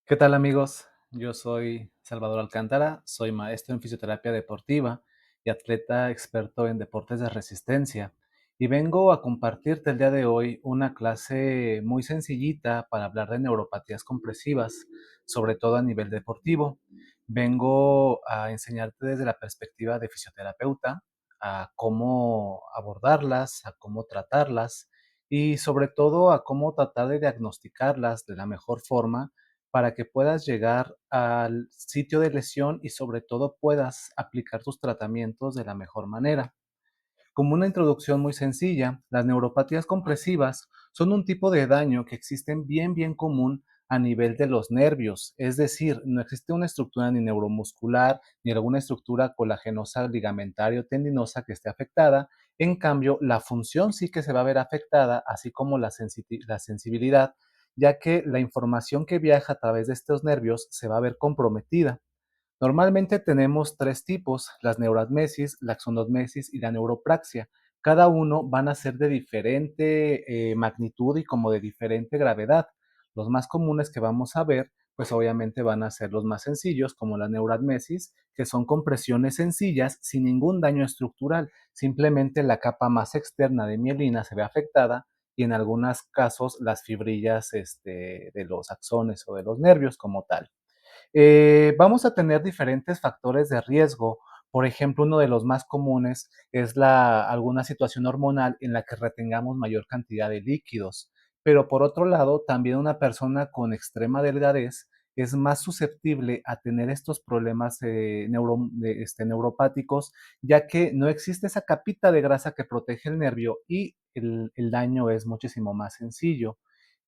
¿Qué tal amigos? Yo soy Salvador Alcántara, soy maestro en fisioterapia deportiva y atleta experto en deportes de resistencia. Y vengo a compartirte el día de hoy una clase muy sencillita para hablar de neuropatías compresivas, sobre todo a nivel deportivo. Vengo a enseñarte desde la perspectiva de fisioterapeuta a cómo abordarlas, a cómo tratarlas y sobre todo a cómo tratar de diagnosticarlas de la mejor forma para que puedas llegar al sitio de lesión y sobre todo puedas aplicar tus tratamientos de la mejor manera. Como una introducción muy sencilla, las neuropatías compresivas son un tipo de daño que existen bien común a nivel de los nervios, es decir, no existe una estructura ni neuromuscular ni alguna estructura colagenosa, ligamentaria o tendinosa que esté afectada. En cambio, la función sí que se va a ver afectada, así como la sensibilidad, ya que la información que viaja a través de estos nervios se va a ver comprometida. Normalmente tenemos tres tipos: las neuroadmesis, la axonotmesis y la neuropraxia. Cada uno van a ser de diferente magnitud y como de diferente gravedad. Los más comunes que vamos a ver, pues obviamente van a ser los más sencillos, como la neuroadmesis, que son compresiones sencillas sin ningún daño estructural. Simplemente la capa más externa de mielina se ve afectada y en algunos casos las fibrillas de los axones o de los nervios como tal. Vamos a tener diferentes factores de riesgo. Por ejemplo, uno de los más comunes es alguna situación hormonal en la que retengamos mayor cantidad de líquidos. Pero por otro lado, también una persona con extrema delgadez es más susceptible a tener estos problemas neuropáticos, ya que no existe esa capita de grasa que protege el nervio y el daño es muchísimo más sencillo.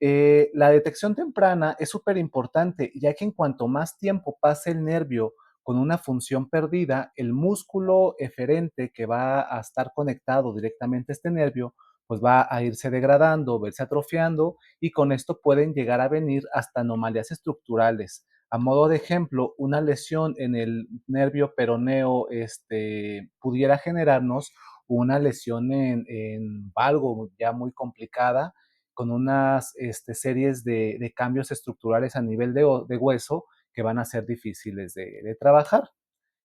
La detección temprana es súper importante, ya que en cuanto más tiempo pase el nervio con una función perdida, el músculo eferente que va a estar conectado directamente a este nervio, pues va a irse degradando, verse atrofiando, y con esto pueden llegar a venir hasta anomalías estructurales. A modo de ejemplo, una lesión en el nervio peroneo pudiera generarnos una lesión en valgo ya muy complicada, con unas series de cambios estructurales a nivel de hueso que van a ser difíciles de trabajar.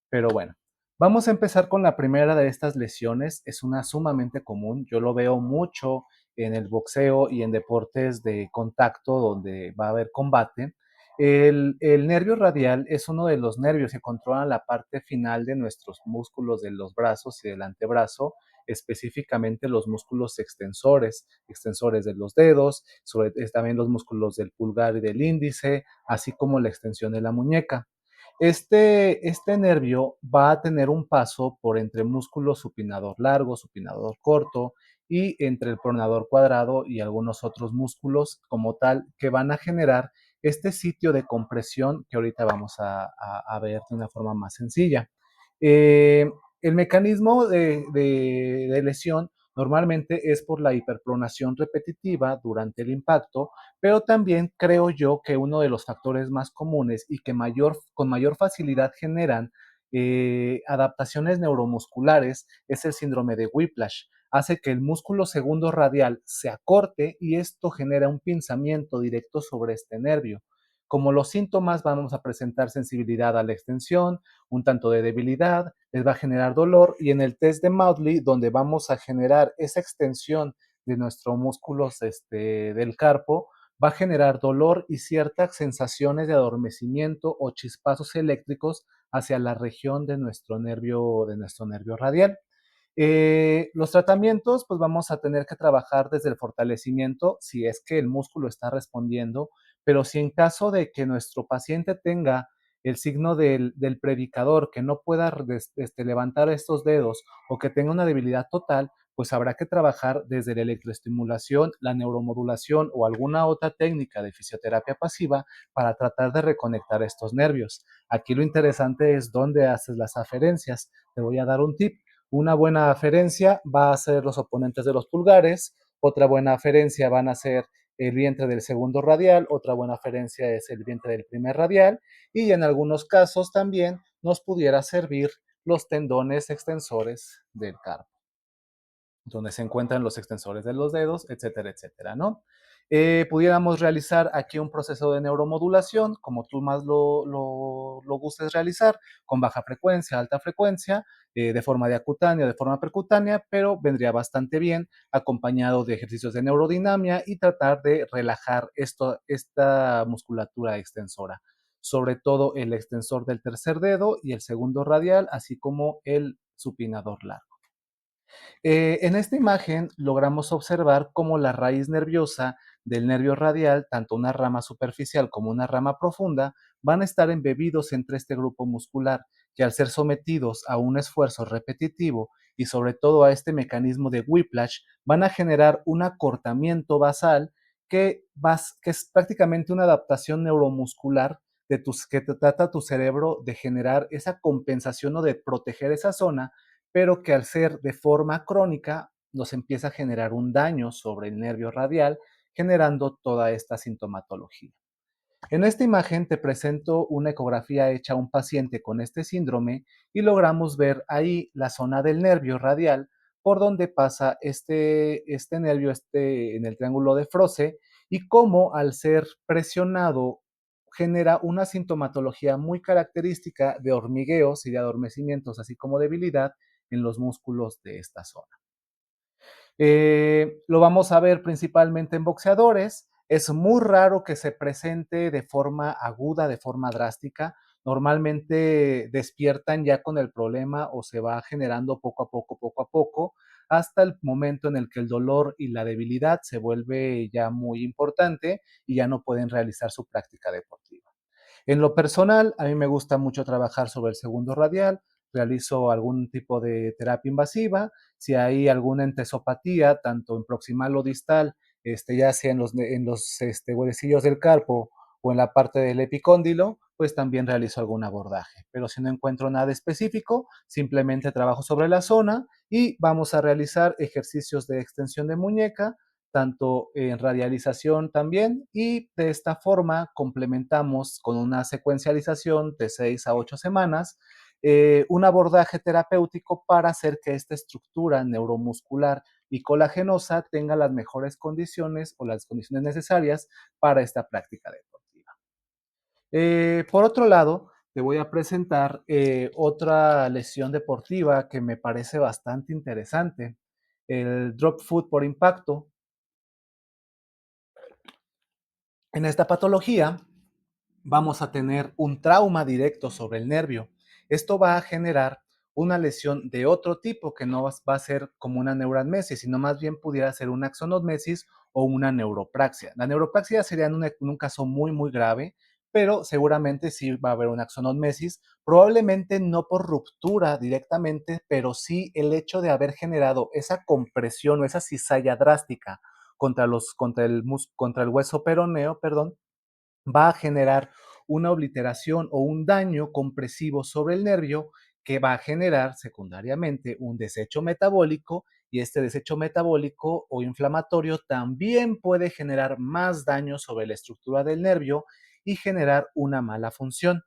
Pero bueno, vamos a empezar con la primera de estas lesiones. Es una sumamente común. Yo lo veo mucho en el boxeo y en deportes de contacto donde va a haber combate. El nervio radial es uno de los nervios que controlan la parte final de nuestros músculos de los brazos y del antebrazo, específicamente los músculos extensores de los dedos, también los músculos del pulgar y del índice, así como la extensión de la muñeca. Este nervio va a tener un paso por entre músculo supinador largo, supinador corto y entre el pronador cuadrado y algunos otros músculos como tal que van a generar este sitio de compresión que ahorita vamos a ver de una forma más sencilla. Eh, el mecanismo de lesión normalmente es por la hiperpronación repetitiva durante el impacto, pero también creo yo que uno de los factores más comunes y que con mayor facilidad generan adaptaciones neuromusculares es el síndrome de Whiplash. Hace que el músculo segundo radial se acorte y esto genera un pinzamiento directo sobre este nervio. Como los síntomas, vamos a presentar sensibilidad a la extensión, un tanto de debilidad, les va a generar dolor, y en el test de Maudsley, donde vamos a generar esa extensión de nuestros músculos del carpo, va a generar dolor y ciertas sensaciones de adormecimiento o chispazos eléctricos hacia la región de nuestro nervio radial. Los tratamientos, pues vamos a tener que trabajar desde el fortalecimiento si es que el músculo está respondiendo, pero si en caso de que nuestro paciente tenga el signo del predicador, que no pueda levantar estos dedos o que tenga una debilidad total, pues habrá que trabajar desde la electroestimulación, la neuromodulación o alguna otra técnica de fisioterapia pasiva para tratar de reconectar estos nervios. Aquí lo interesante es dónde haces las aferencias. Te voy a dar un tip. Una buena aferencia va a ser los oponentes de los pulgares, otra buena aferencia van a ser el vientre del segundo radial, otra buena aferencia es el vientre del primer radial, y en algunos casos también nos pudiera servir los tendones extensores del carpo, donde se encuentran los extensores de los dedos, etcétera, etcétera, ¿no? Pudiéramos realizar aquí un proceso de neuromodulación, como tú más lo gustes realizar, con baja frecuencia, alta frecuencia, de forma diacutánea, de forma percutánea, pero vendría bastante bien acompañado de ejercicios de neurodinamia y tratar de relajar esta musculatura extensora, sobre todo el extensor del tercer dedo y el segundo radial, así como el supinador largo. En esta imagen logramos observar cómo la raíz nerviosa del nervio radial, tanto una rama superficial como una rama profunda, van a estar embebidos entre este grupo muscular, que al ser sometidos a un esfuerzo repetitivo y sobre todo a este mecanismo de whiplash, van a generar un acortamiento basal que es prácticamente una adaptación neuromuscular que te trata tu cerebro de generar esa compensación o de proteger esa zona, pero que al ser de forma crónica nos empieza a generar un daño sobre el nervio radial, generando toda esta sintomatología. En esta imagen te presento una ecografía hecha a un paciente con este síndrome y logramos ver ahí la zona del nervio radial por donde pasa este nervio en el triángulo de Froese y cómo al ser presionado genera una sintomatología muy característica de hormigueos y de adormecimientos, así como debilidad en los músculos de esta zona. Lo vamos a ver principalmente en boxeadores. Es muy raro que se presente de forma aguda, de forma drástica. Normalmente despiertan ya con el problema o se va generando poco a poco, hasta el momento en el que el dolor y la debilidad se vuelve ya muy importante y ya no pueden realizar su práctica deportiva. En lo personal, a mí me gusta mucho trabajar sobre el segundo radial, realizo algún tipo de terapia invasiva, si hay alguna entesopatía, tanto en proximal o distal, ya sea en los huesecillos del carpo o en la parte del epicóndilo, pues también realizo algún abordaje. Pero si no encuentro nada específico, simplemente trabajo sobre la zona y vamos a realizar ejercicios de extensión de muñeca, tanto en radialización también, y de esta forma complementamos con una secuencialización de 6 a 8 semanas, un abordaje terapéutico para hacer que esta estructura neuromuscular y colagenosa tenga las mejores condiciones o las condiciones necesarias para esta práctica deportiva. Por otro lado, te voy a presentar otra lesión deportiva que me parece bastante interesante, el drop foot por impacto. En esta patología vamos a tener un trauma directo sobre el nervio. Esto va a generar una lesión de otro tipo que no va a ser como una neuroanmesis, sino más bien pudiera ser una axonotmesis o una neuropraxia. La neuropraxia sería en un caso muy, muy grave, pero seguramente sí va a haber una axonotmesis, probablemente no por ruptura directamente, pero sí el hecho de haber generado esa compresión o esa cizalla drástica contra el hueso peroneo, perdón, va a generar una obliteración o un daño compresivo sobre el nervio que va a generar secundariamente un desecho metabólico, y este desecho metabólico o inflamatorio también puede generar más daño sobre la estructura del nervio y generar una mala función.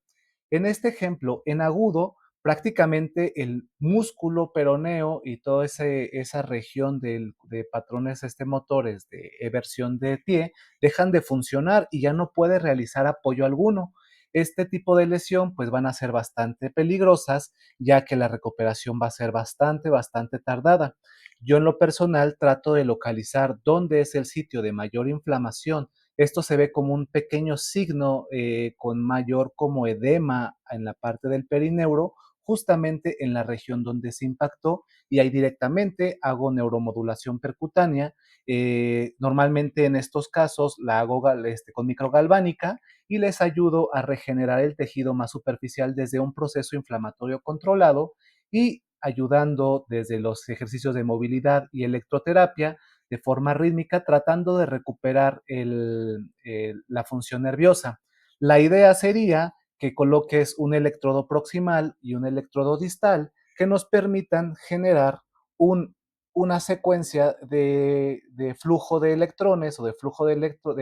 En este ejemplo, en agudo, prácticamente el músculo peroneo y toda esa región de patrones motores de eversión de pie dejan de funcionar y ya no puede realizar apoyo alguno. Este tipo de lesión pues van a ser bastante peligrosas, ya que la recuperación va a ser bastante, bastante tardada. Yo en lo personal trato de localizar dónde es el sitio de mayor inflamación. Esto se ve como un pequeño signo con mayor como edema en la parte del perineuro, justamente en la región donde se impactó, y ahí directamente hago neuromodulación percutánea. Normalmente en estos casos la hago con microgalvánica y les ayudo a regenerar el tejido más superficial desde un proceso inflamatorio controlado y ayudando desde los ejercicios de movilidad y electroterapia de forma rítmica, tratando de recuperar la función nerviosa. La idea sería que coloques un electrodo proximal y un electrodo distal que nos permitan generar un, una secuencia de flujo de electrones o de flujo de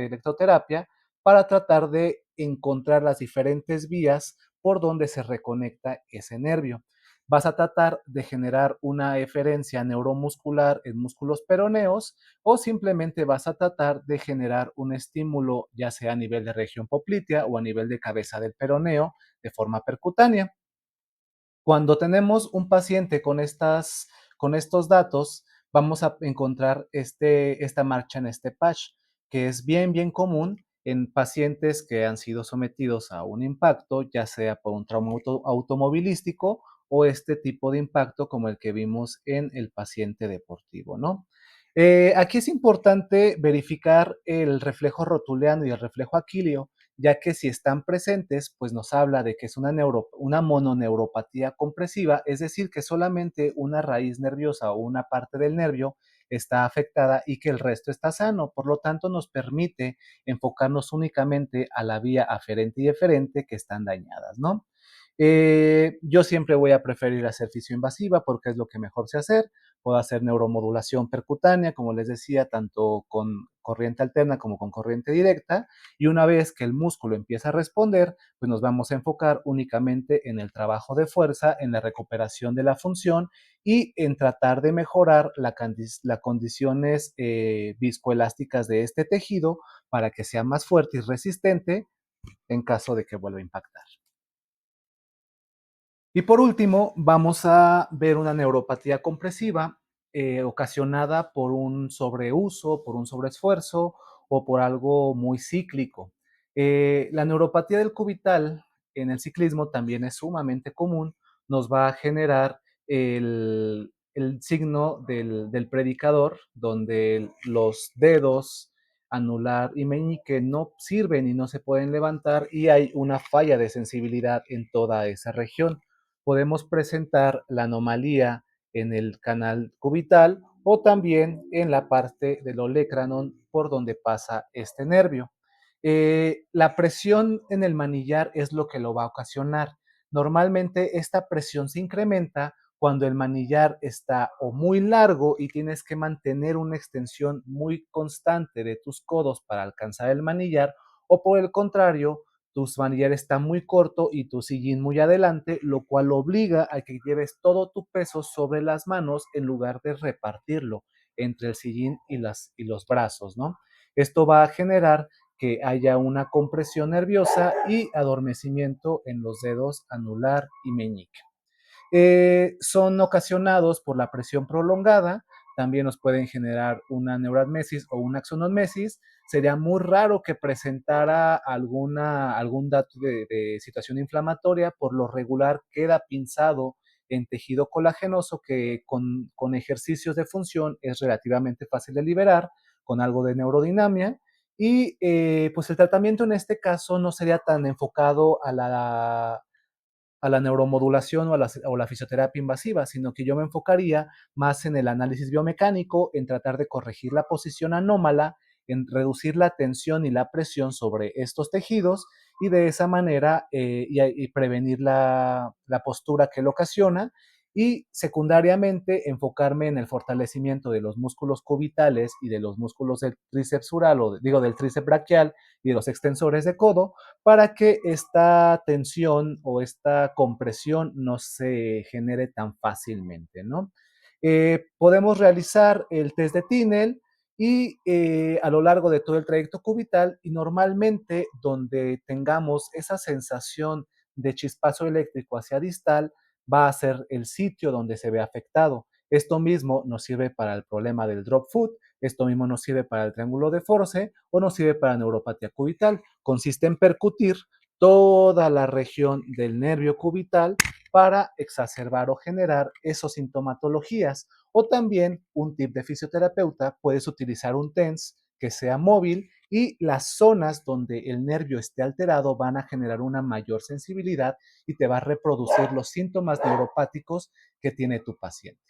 electroterapia para tratar de encontrar las diferentes vías por donde se reconecta ese nervio. vas a tratar de generar una eferencia neuromuscular en músculos peroneos o simplemente vas a tratar de generar un estímulo ya sea a nivel de región poplitea o a nivel de cabeza del peroneo de forma percutánea. Cuando tenemos un paciente con estos datos, vamos a encontrar esta marcha en este patch, que es bien común en pacientes que han sido sometidos a un impacto, ya sea por un trauma automovilístico o este tipo de impacto como el que vimos en el paciente deportivo, ¿no? Aquí es importante verificar el reflejo rotuliano y el reflejo aquileo, ya que si están presentes, pues nos habla de que es una mononeuropatía compresiva, es decir, que solamente una raíz nerviosa o una parte del nervio está afectada y que el resto está sano. Por lo tanto, nos permite enfocarnos únicamente a la vía aferente y eferente que están dañadas, ¿no? Yo siempre voy a preferir hacer fisioinvasiva porque es lo que mejor sé hacer. Puedo hacer neuromodulación percutánea, como les decía, tanto con corriente alterna como con corriente directa. Y una vez que el músculo empieza a responder, pues nos vamos a enfocar únicamente en el trabajo de fuerza, en la recuperación de la función y en tratar de mejorar las condiciones viscoelásticas de este tejido para que sea más fuerte y resistente en caso de que vuelva a impactar. Y por último, vamos a ver una neuropatía compresiva ocasionada por un sobreuso, por un sobreesfuerzo o por algo muy cíclico. La neuropatía del cubital en el ciclismo también es sumamente común, nos va a generar el signo del predicador, donde los dedos anular y meñique no sirven y no se pueden levantar y hay una falla de sensibilidad en toda esa región. Podemos presentar la anomalía en el canal cubital o también en la parte del olecranon por donde pasa este nervio. La presión en el manillar es lo que lo va a ocasionar. Normalmente esta presión se incrementa cuando el manillar está o muy largo y tienes que mantener una extensión muy constante de tus codos para alcanzar el manillar, o por el contrario, tu manillar está muy corto y tu sillín muy adelante, lo cual obliga a que lleves todo tu peso sobre las manos en lugar de repartirlo entre el sillín y los brazos, ¿no? Esto va a generar que haya una compresión nerviosa y adormecimiento en los dedos anular y meñique. Son ocasionados por la presión prolongada, también nos pueden generar una neuroadmesis o una axonomesis. Sería muy raro que presentara algún dato de situación inflamatoria, por lo regular queda pinzado en tejido colagenoso que con ejercicios de función es relativamente fácil de liberar, con algo de neurodinamia. Y pues el tratamiento en este caso no sería tan enfocado a la neuromodulación o la fisioterapia invasiva, sino que yo me enfocaría más en el análisis biomecánico, en tratar de corregir la posición anómala, en reducir la tensión y la presión sobre estos tejidos y de esa manera y prevenir la postura que lo ocasiona y secundariamente enfocarme en el fortalecimiento de los músculos cubitales y de los músculos del tríceps sural o digo del tríceps braquial y de los extensores de codo para que esta tensión o esta compresión no se genere tan fácilmente, ¿no? Podemos realizar el test de Tinel y a lo largo de todo el trayecto cubital y normalmente donde tengamos esa sensación de chispazo eléctrico hacia distal va a ser el sitio donde se ve afectado. Esto mismo nos sirve para el problema del drop foot, esto mismo nos sirve para el triángulo de Force o nos sirve para neuropatía cubital. Consiste en percutir toda la región del nervio cubital para exacerbar o generar esas sintomatologías. O también un tip de fisioterapeuta, puedes utilizar un TENS que sea móvil y las zonas donde el nervio esté alterado van a generar una mayor sensibilidad y te va a reproducir los síntomas neuropáticos que tiene tu paciente.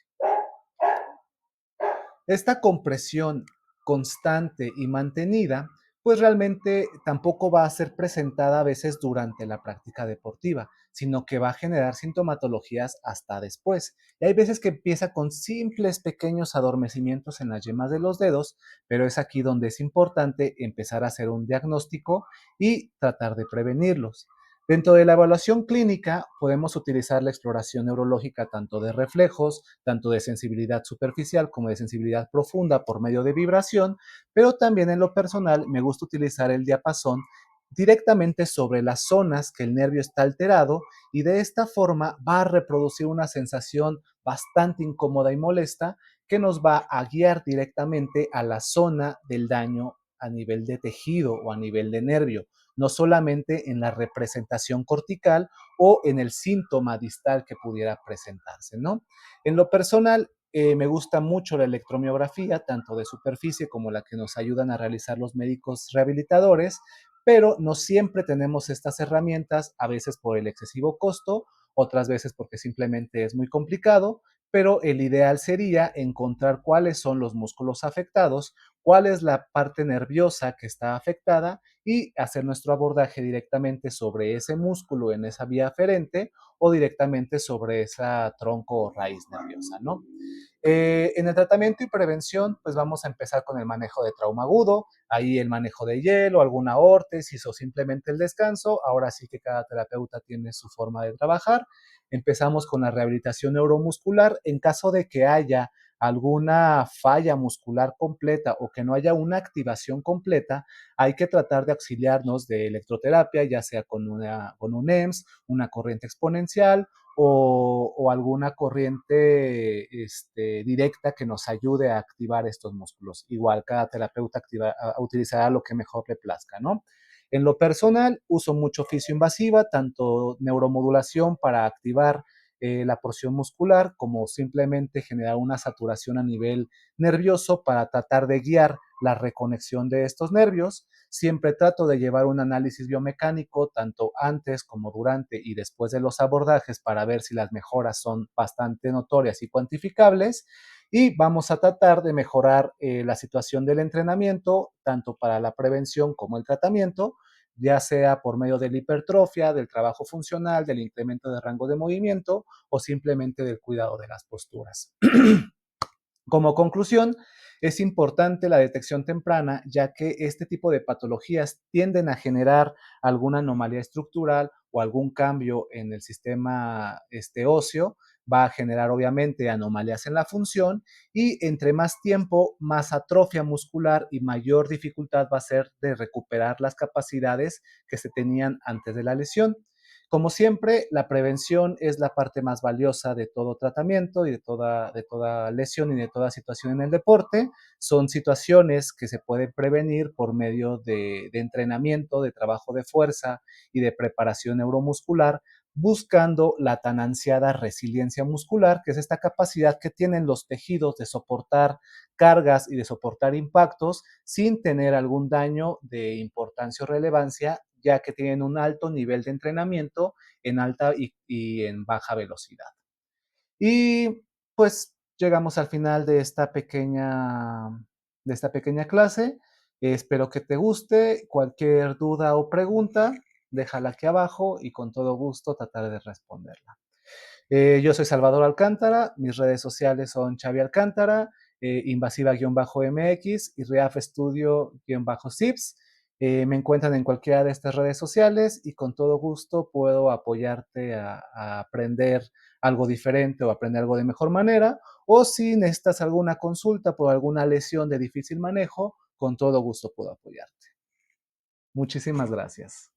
Esta compresión constante y mantenida, pues realmente tampoco va a ser presentada a veces durante la práctica deportiva, sino que va a generar sintomatologías hasta después. Y hay veces que empieza con simples pequeños adormecimientos en las yemas de los dedos, pero es aquí donde es importante empezar a hacer un diagnóstico y tratar de prevenirlos. Dentro de la evaluación clínica podemos utilizar la exploración neurológica tanto de reflejos, tanto de sensibilidad superficial como de sensibilidad profunda por medio de vibración, pero también en lo personal me gusta utilizar el diapasón directamente sobre las zonas que el nervio está alterado y de esta forma va a reproducir una sensación bastante incómoda y molesta que nos va a guiar directamente a la zona del daño a nivel de tejido o a nivel de nervio, no solamente en la representación cortical o en el síntoma distal que pudiera presentarse, ¿no? En lo personal, me gusta mucho la electromiografía, tanto de superficie como la que nos ayudan a realizar los médicos rehabilitadores, pero no siempre tenemos estas herramientas, a veces por el excesivo costo, otras veces porque simplemente es muy complicado, pero el ideal sería encontrar cuáles son los músculos afectados, cuál es la parte nerviosa que está afectada y hacer nuestro abordaje directamente sobre ese músculo en esa vía aferente o directamente sobre esa tronco o raíz nerviosa, ¿no? En el tratamiento y prevención, pues vamos a empezar con el manejo de trauma agudo, ahí el manejo de hielo, alguna órtesis o simplemente el descanso. Ahora sí que cada terapeuta tiene su forma de trabajar. Empezamos con la rehabilitación neuromuscular. En caso de que haya alguna falla muscular completa o que no haya una activación completa, hay que tratar de auxiliarnos de electroterapia, ya sea con un EMS, una corriente exponencial o alguna corriente directa que nos ayude a activar estos músculos. Igual, cada terapeuta utilizará lo que mejor le plazca, ¿no? En lo personal, uso mucho fisioinvasiva, tanto neuromodulación para activar la porción muscular, como simplemente generar una saturación a nivel nervioso para tratar de guiar la reconexión de estos nervios. Siempre trato de llevar un análisis biomecánico tanto antes como durante y después de los abordajes para ver si las mejoras son bastante notorias y cuantificables. Y vamos a tratar de mejorar la situación del entrenamiento, tanto para la prevención como el tratamiento, ya sea por medio de la hipertrofia, del trabajo funcional, del incremento de rango de movimiento o simplemente del cuidado de las posturas. Como conclusión, es importante la detección temprana, ya que este tipo de patologías tienden a generar alguna anomalía estructural o algún cambio en el sistema óseo, va a generar obviamente anomalías en la función y entre más tiempo, más atrofia muscular y mayor dificultad va a ser de recuperar las capacidades que se tenían antes de la lesión. Como siempre, la prevención es la parte más valiosa de todo tratamiento y de toda lesión y de toda situación en el deporte. Son situaciones que se pueden prevenir por medio de entrenamiento, de trabajo de fuerza y de preparación neuromuscular, buscando la tan ansiada resiliencia muscular, que es esta capacidad que tienen los tejidos de soportar cargas y de soportar impactos sin tener algún daño de importancia o relevancia, ya que tienen un alto nivel de entrenamiento en alta y en baja velocidad. Y pues llegamos al final de esta pequeña clase. Espero que te guste. Cualquier duda o pregunta, déjala aquí abajo y con todo gusto trataré de responderla. Yo soy Salvador Alcántara, mis redes sociales son Xavi Alcántara, invasiva-mx y Reaf Studio-sips. Me encuentran en cualquiera de estas redes sociales y con todo gusto puedo apoyarte a aprender algo diferente o aprender algo de mejor manera. O si necesitas alguna consulta por alguna lesión de difícil manejo, con todo gusto puedo apoyarte. Muchísimas gracias.